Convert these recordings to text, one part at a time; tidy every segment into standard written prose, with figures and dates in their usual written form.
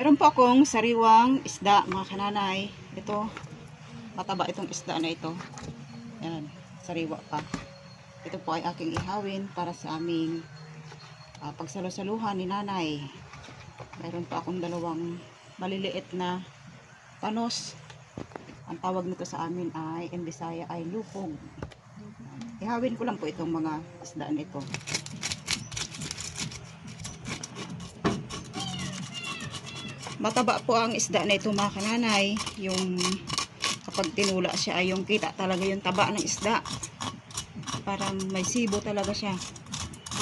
Meron po akong sariwang isda, mga kananay. Ito, mataba itong isda na ito. Yan, sariwa pa. Ito po ay aking ihawin para sa aming pagsalusaluhan ni nanay. Meron pa akong dalawang maliliit na panos. Ang tawag nito sa amin ay in Bisaya ay lupog. Ihawin ko lang po itong mga isda nito. Mataba po ang isda na ito, mga kananay. Yung kapag tinula siya ay yung kita talaga yung taba ng isda. Parang may sibo talaga siya.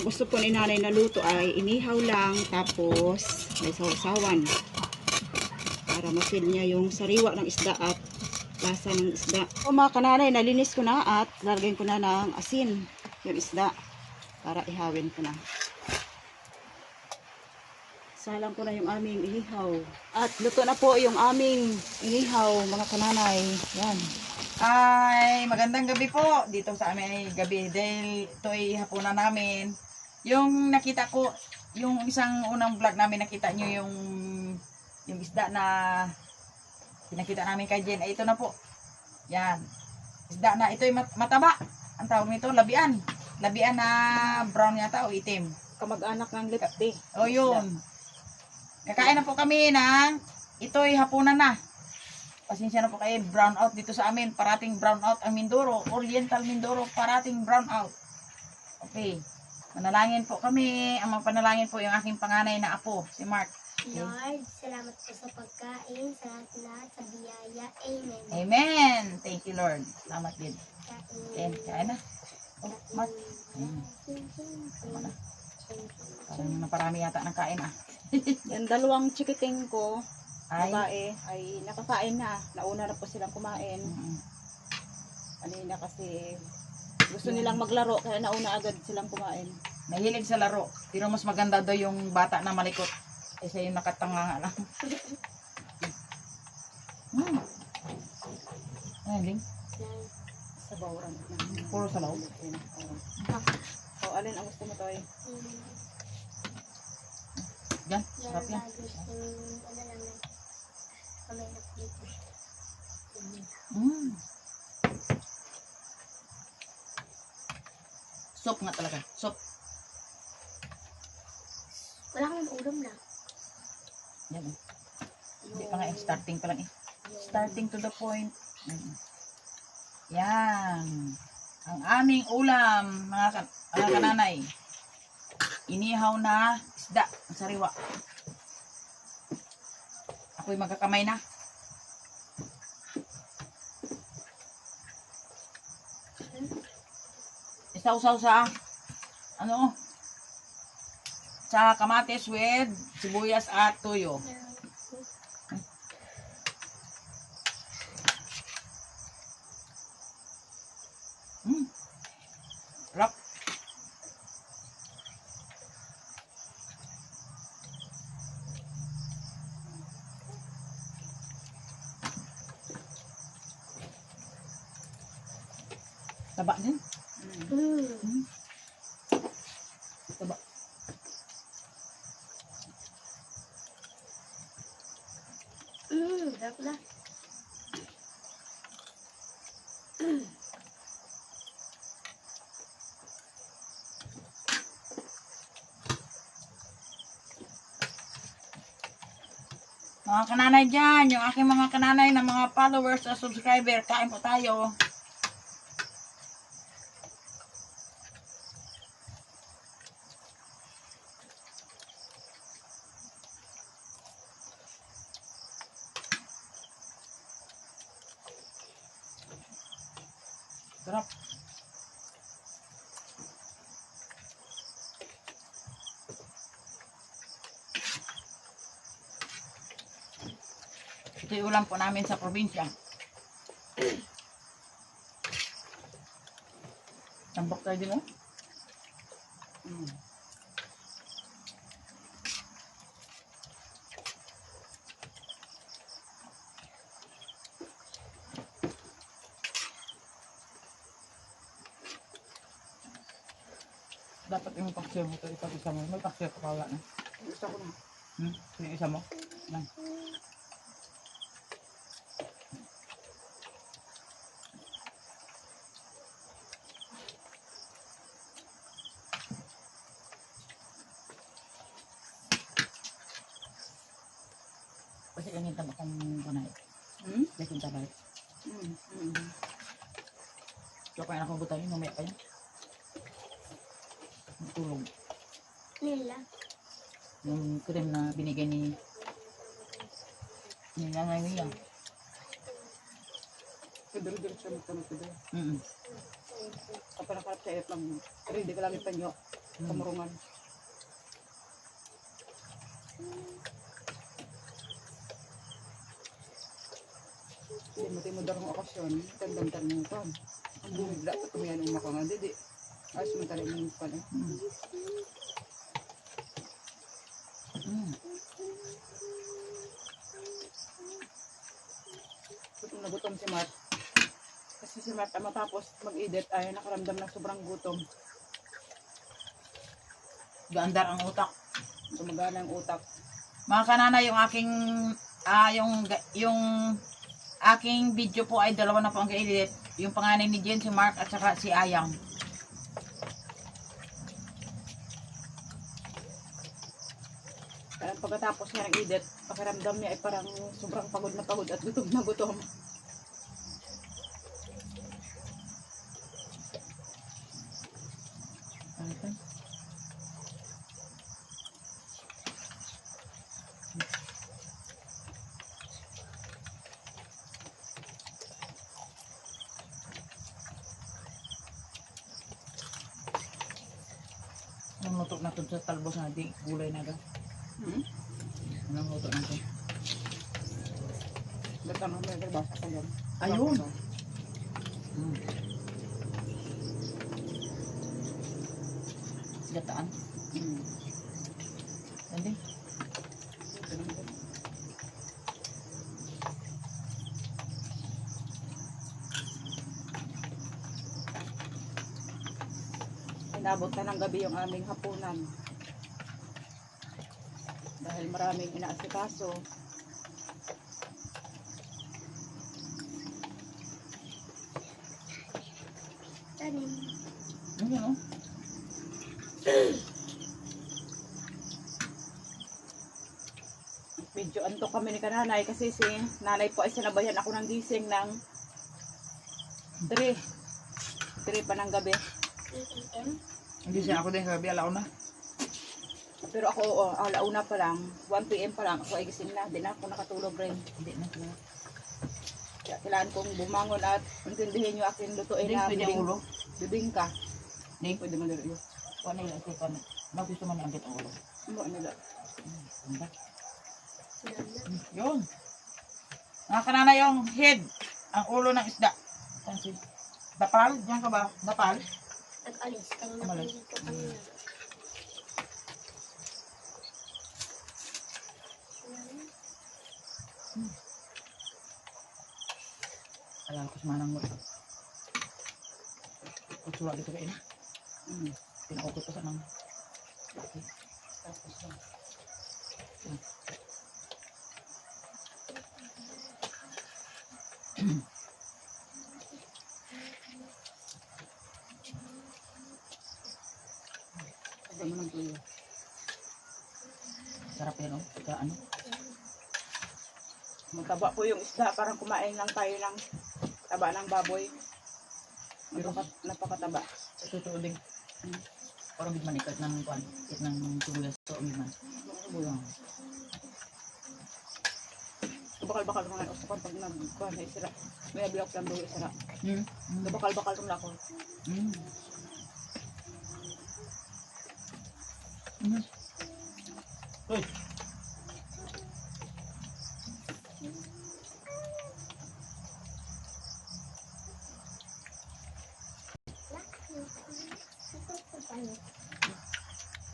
Ang gusto po ni nanay na luto ay inihaw lang, tapos may sausawan para ma-feel niya yung sariwa ng isda at lasa ng isda. O mga kananay, nalinis ko na at lalagyan ko na ng asin yung isda para ihawin ko na. Salang ko na yung aming inihaw. At luto na po yung aming inihaw, mga kananay. Yan. Ay, magandang gabi po. Dito sa amin ay gabi dahil ito ay hapunan namin. Yung nakita ko, yung isang unang vlog namin, nakita nyo yung isda na pinakita namin kay Jen. Ay, ito na po. Yan. Isda na ito ay mataba. Ang tawag nito, labian. Labian na brown yata o itim. Kamag-anak ng lipti. O yun. Kakain na po kami ng ito'y hapunan na. Pasensya na po kayo, brown out dito sa amin. Parating brown out ang Mindoro. Oriental Mindoro, parating brown out. Okay. Manalangin po kami. Ang mga panalangin po yung aking panganay na apo, si Mark. Okay. Lord, salamat po sa pagkain, sa lahat sa biyaya. Amen. Amen. Thank you, Lord. Salamat din. Kain. Kain na. Oh, Mark. Tama na. Parang naparami yata ng kain ah. Yung dalawang chikiting ko, Ay. babae, ay nakakain na. Nauna na po silang kumain. Kanina kasi gusto nilang maglaro, kaya nauna agad silang kumain. Mahilig sa laro. Pero mas maganda daw yung bata na malikot. Isa yung nakatanga nga lang. Ayan, Ling. Sa bawran. Puro sabaw. O, alin ang gusto mo, Toy? Yan, sarap yan. Soup nga talaga. Soup. Wala kang ulam na. Yan eh. Hindi pa nga eh. Starting pa lang eh. Starting to the point. Yan. Ang aming ulam, mga kananay. Inihaw na isda. Ang sariwa. Ako'y magkakamay na. Isaw-saw sa ano? Sa kamatis with sibuyas at tuyo. Sarap. Taba din. Taba. Sarap na. Mga kananay dyan, yung aking mga kananay na mga followers at subscriber, kain po tayo. Sarap. Ito yung ulam po namin sa probinsya. Tambak tayo din oh. Dapat yung paksiyo mo ito, ipag-isa mo. May paksiyo ka pa wala na. Gusto ko na. Yung isa mo? Lang. Kasi ganyan tama kong kunay. Kasi tabay. So kaya akong butay, mamaya pa yan. Matulog. Nila. Yung cream na binigay ni nanay niya. Pidol-dol siya magtanong-pidol. Mm. Kapag nakarap sa lang, pero hindi ka lang ipanyo. Kamurungan. Hindi mo tayo darong okasyon, tandang-tan mo ito. Ang bumigla at tumayan ang makanga, hindi. Ayos mo tayo ng pan eh. Gutom na gutom si Mart. Kasi si Mart matapos mag-edit ay nakaramdam ng sobrang gutom. Gaandar ang utak. Gumagana ang utak. Mga kanana, yung aking yung aking video po ay dalawa na po ang i-edit. Yung panganay ni Jen, si Mark at saka si Ayang. Kaya pagkatapos niya ng edit, pakiramdam niya ay parang sobrang pagod na pagod at gutom na gutom. Ano ito? Anong luto na ito sa talbos na di gulay na ga? Anong luto na ito? Ba't ano may nagbasa ka yan? Ayun! Gataan. Hindi. Inabot na ng gabi yung aming hapunan. Dahil maraming inaasikaso. Tanim. Ano yan, oh? Medyo antok kami ni kananay kasi si nanay po ay sinabayan ako ng gising ng 3 pa ng gabi. 3 a.m. Hindi siya ako din gabi, alaw na. Pero ako, alauna pa lang, 1 p.m. pa lang, ako ay gising na. Di na ako nakatulog rin. Hindi na. Kaya kailangan kong bumangon at intindihin yung aking lutuin Hindi, na pwede ang ulo. bibingka. Hindi. Pwede mo nila yun. Kung ano yung ito, gusto mo niya ang ang ulo. Ano nila? Ano ba? Yun. Mga kanana yung head, ang ulo ng isda. Dapal? Diyan ka ba? Dapal? Nag-alis. Kanina Umalis. ko kanina. Alam ko semanang mo. Kutsura dito kayo na. Pinaukot ko sa nang. Tapos lang. Sabi mo ng tuyo. Sarap yan, oh. Kaya ano? Mataba po yung isda, parang kumain lang tayo ng taba ng baboy. Napakataba. Ito din. Parang bigman ikat ng kuwan. Ikat ng tubuyas. Ito ang bigman. Bakal-bakal mga usapan pag nagkuhan na isira. May nabilok lang daw isira. Hmm? Bakal-bakal kong lako. Hmm. Uy!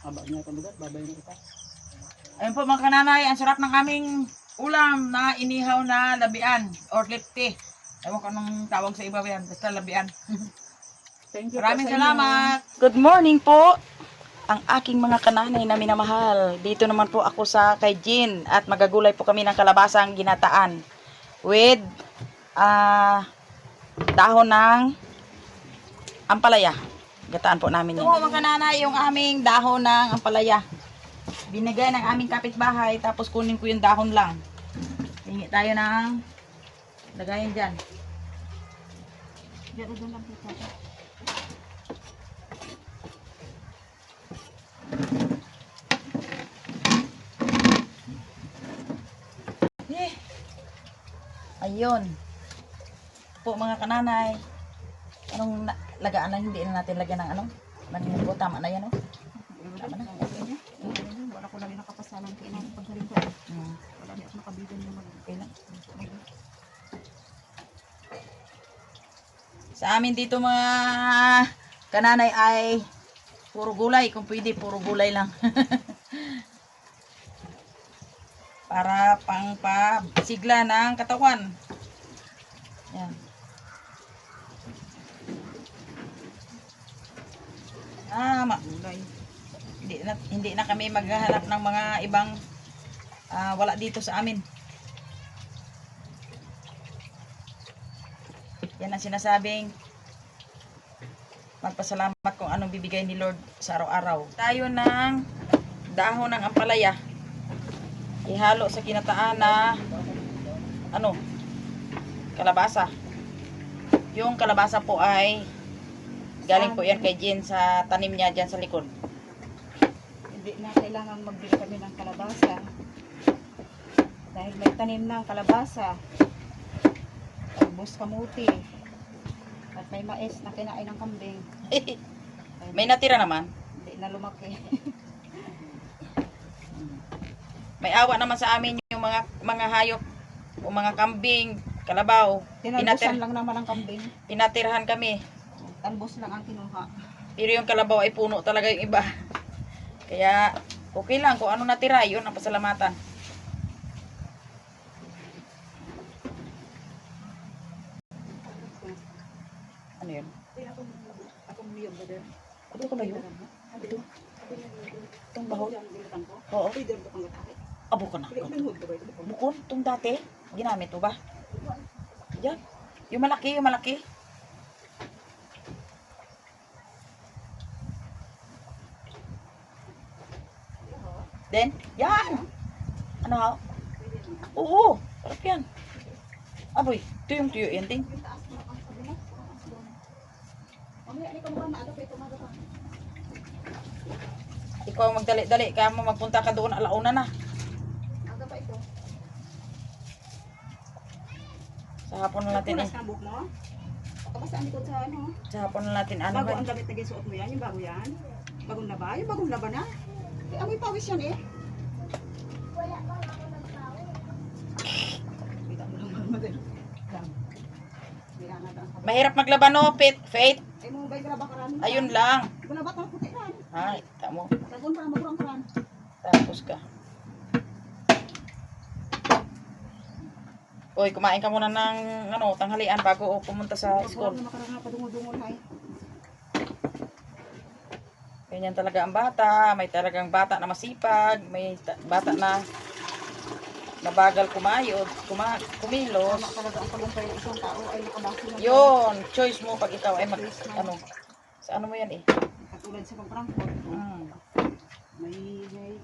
Haba niya ito lugar, babay na kita. Ayun po mga kananay, ang sarap ng aming ulam na inihaw na labian or lipti. Ewan ko anong tawag sa iba yan, basta labian. Thank you Maraming po sa inyo. salamat! Good morning po! ang aking mga kananay na minamahal. Dito naman po ako sa kay Jean at magagulay po kami ng kalabasang ginataan with dahon ng ampalaya. Gataan po namin yan. Ito po mga kananay yung aming dahon ng ampalaya. Binigay ng aming kapitbahay tapos kunin ko yung dahon lang. Hingi tayo ng lagayan dyan. Diyan lang po tayo. Ayun. Po mga kananay. Anong lagaan na hindi na natin lagyan ng ano? Ng tama na yan, oh. Tama na. Wala ko lagi nakapasalan kaya na pagsaling ko. Wala di ako nakabigan yung Okay lang. Sa amin dito mga kananay ay puro gulay. Kung pwede, puro gulay lang. Para pang pasigla ng katawan. Yan. Gulay. Hindi na kami maghahanap ng mga ibang wala dito sa amin. Yan ang sinasabing magpasalamat kung anong bibigay ni Lord sa araw-araw. Tayo ng dahon ng ampalaya. Ihalo sa kinataan na kalabasa. Yung kalabasa po ay galing po yan kay Jen sa tanim niya dyan sa likod. Hindi na kailangan magbili kami ng kalabasa. Dahil may tanim ng kalabasa. Talbos kamuti. At may mais na kinain ng kambing. May natira naman. Hindi na lumaki. May awa naman sa amin yung mga hayop o mga kambing, kalabaw. Tinalbosan lang naman ang kambing. Pinatirhan kami. Talbos lang ang kinuha. Pero yung kalabaw ay puno talaga yung iba. Kaya okay lang kung ano natira, yun ang pasalamatan. Ano yun? Akong miyong brother. Ano ko ba yun? Ito? Itong bahol? Oo. Abo ka na. Bukod, itong dati, ginamit mo ba? Yan. Yung malaki, yung malaki. Then, yan! Ano ha? Oo, sarap yan. Aboy, tuyong tuyo yan din. Ikaw magdali-dali, kaya mo magpunta ka doon alauna na. Sa hapon na natin eh. Sa hapon na natin ano Bago ba? ang damit na gisuot mo yan, yung bago yan. Bagong laba, yung bagong laba na. Eh, amoy pawis yan eh. Wala pa ako nagpawin. Kita mo lang mga madali. Mahirap maglaban no, Faith. Ay mo ba yung laba karan? Ayun lang. Laba ka puti ran. Ay, tamo. Tagon para magurang karan. Tapos ka. Uy, kumain ka muna ng tanghalian bago pumunta sa school. Wala makarang padungo-dungon hay. Ganyan talaga ang bata. May talagang bata na masipag. May bata na mabagal kumayod, kumilos. Tama talaga ang tagumpay ng isang tao ay nakabase lang. Yun, choice mo pag ikaw ay sa ano mo yan eh. Katulad sa pang-Frankfurt. Mm. May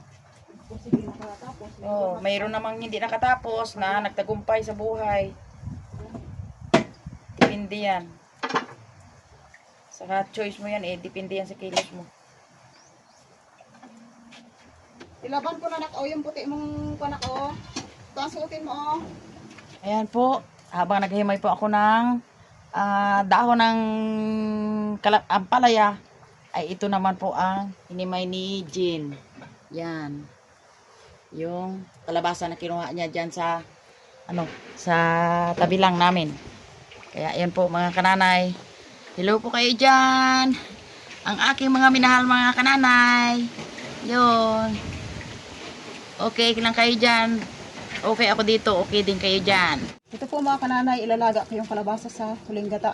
kung sige nakatapos. Oh, mayroon namang hindi nakatapos na nagtagumpay sa buhay. Depende yan. Saka choice mo yan eh, depende yan sa kilos mo. Ilaban ko na nak yung puti mong panak o. Suotin mo o. Ayan po, habang naghihimay po ako ng dahon ng ampalaya, ay ito naman po ang hinimay ni Jean. Yan. Yung kalabasa na kinuha niya dyan sa sa tabi lang namin. Kaya ayan po mga kananay. Hello po kayo dyan. Ang aking mga minahal mga kananay. Yun. Okay lang kayo dyan. Okay ako dito. Okay din kayo dyan. Ito po mga kananay, ilalaga ko yung kalabasa sa huling gata.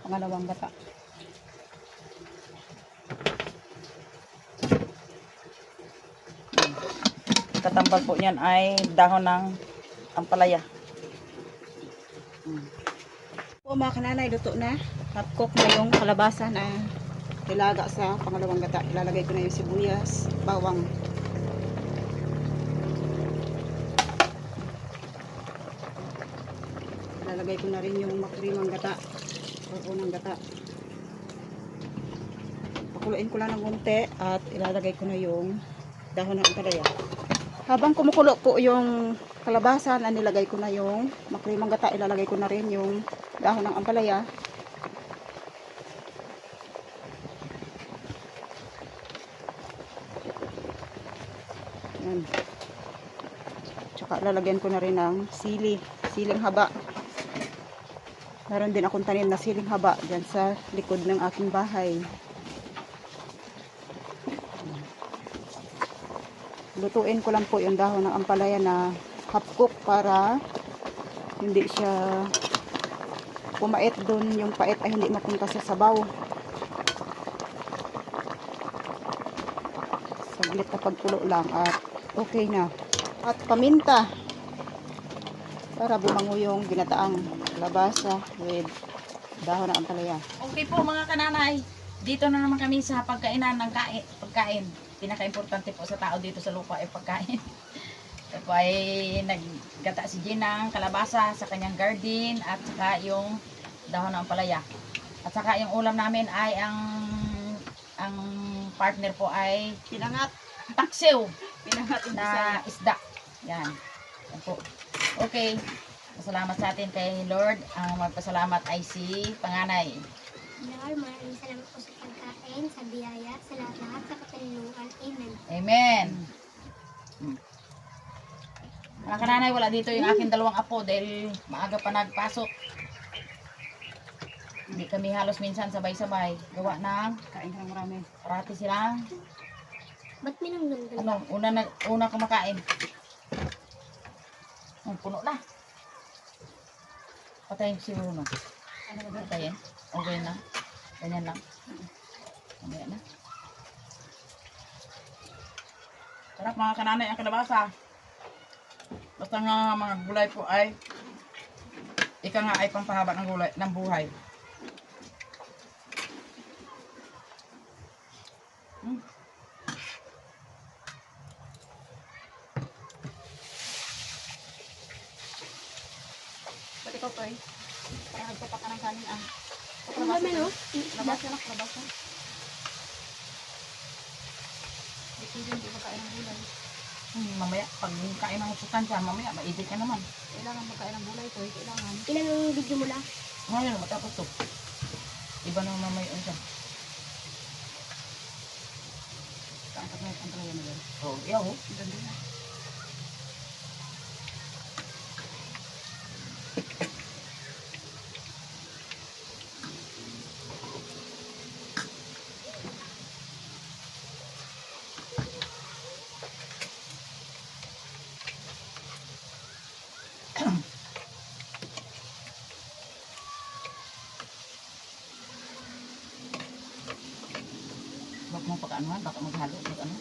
Pangalawang gata. Katambal po niyan ay dahon ng ampalaya. Po mga kananay, luto na. Half cook na yung kalabasa na nilaga sa pangalawang gata. Ilalagay ko na yung sibuyas, bawang. Ilalagay ko na rin yung makrimang gata o unang gata. Pakuluin ko lang ng konti at ilalagay ko na yung dahon ng ampalaya. Habang kumukulo po yung kalabasa na nilagay ko na yung makrimang gata, ilalagay ko na rin yung dahon ng ampalaya. Yan. Tsaka lalagyan ko na rin ng siling haba. Meron din akong tanim na siling haba dyan sa likod ng aking bahay. Lutuin ko lang po yung dahon ng ampalaya na half cook para hindi siya pumait dun, yung pait ay hindi mapunta sa sabaw. Saglit na pagkulo lang at okay na. At paminta para bumango yung ginataang labasa with dahon ng ampalaya. Okay po mga kananay, dito na naman kami sa pagkainan ng pagkain. Pinaka-importante po sa tao dito sa lupa ay pagkain. Ito ay naggata si Gina ng kalabasa sa kanyang garden at saka yung dahon ng ampalaya. At saka yung ulam namin ay ang partner po ay Pinangat. taksiw Pinangat yung na isda. Yan. Yan po. Okay. Masalamat sa atin kay Lord. Ang magpasalamat ay si Panganay. Lord, maraming salamat po sa pagkain, sa biyaya, sa lahat-lahat, sa katalungan. Amen. Amen. Mga kananay, wala dito yung aking dalawang apo dahil maaga pa nagpasok. Hindi kami halos minsan sabay-sabay. Gawa ng kain ka ng marami. parati silang Ba't minanggal una kumakain. Puno na. Patayin si Bruno. Patayin. Okay na. Ganyan lang. Mamaya na. Sarap mga kananay ang kalabasa. Basta nga mga gulay po ay ika nga ay pampahaba ng gulay ng buhay. Ba't ikaw to eh? Parang nagpapak ka ng kanin ah. Ang dami, no? Labasa na, labasa. Ito din, di ba kain ng gulay? Mamaya pag kain ng sustansya, mamaya maibig ka naman. Kailangan magkain ng gulay to eh. Kailangan. Ilan ang video mo lang? Ngayon matapos to. Iba naman mamaya yun siya. Kain ka na yung ampalaya na yan. Oh, yaw. Ang ganda na. Huwag mo pag-anuhan, baka maghalo. Mag-ano.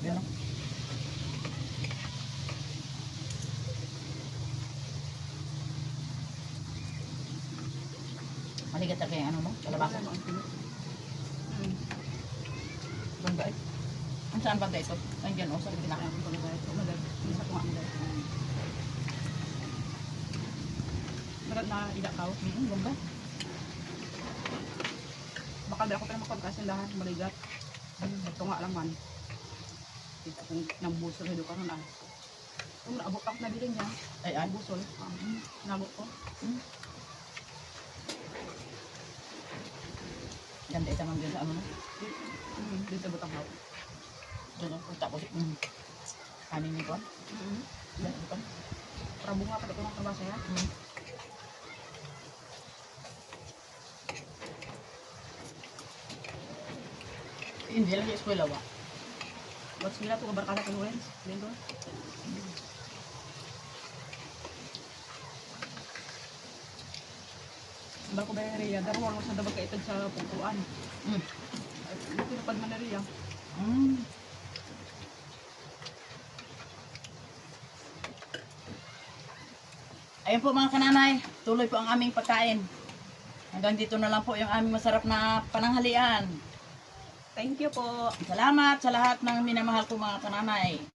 Yan o. Maligat talaga yung ano mo, kalabasa. Mm. Banda eh. Ang saan banda ito? Nandiyan o, sa pinaka. Kailangan ko magay. Magay. Isa ko nga magay. Marat na idakaw. Banda. Bakal di ako pa na makapagkasindahan. Maligat. Ito nga lang man. Kita kong nambusol na doon ka nun ah. Kung naabot ako na bilin niya. Ay, ay. Busol. Nabot ko. Ganda ito naman dyan sa ano. Dito butang hap. Doon ang punta ko. Kanin ni ko. Dito ko. Para bunga pa ko ng kabasa ya. Hindi lang sa eskwela ba? What's nila to kabarkada kay Lorenz? Lindo. Bako ba yung Rhea? Daruwang mo sa dabag kaitad sa pupuan. Ito na man na Rhea. Ayun po mga kananay, tuloy po ang aming pagkain. Hanggang dito na lang po yung aming masarap na pananghalian. Thank you po. Salamat sa lahat ng minamahal ko mga kananay.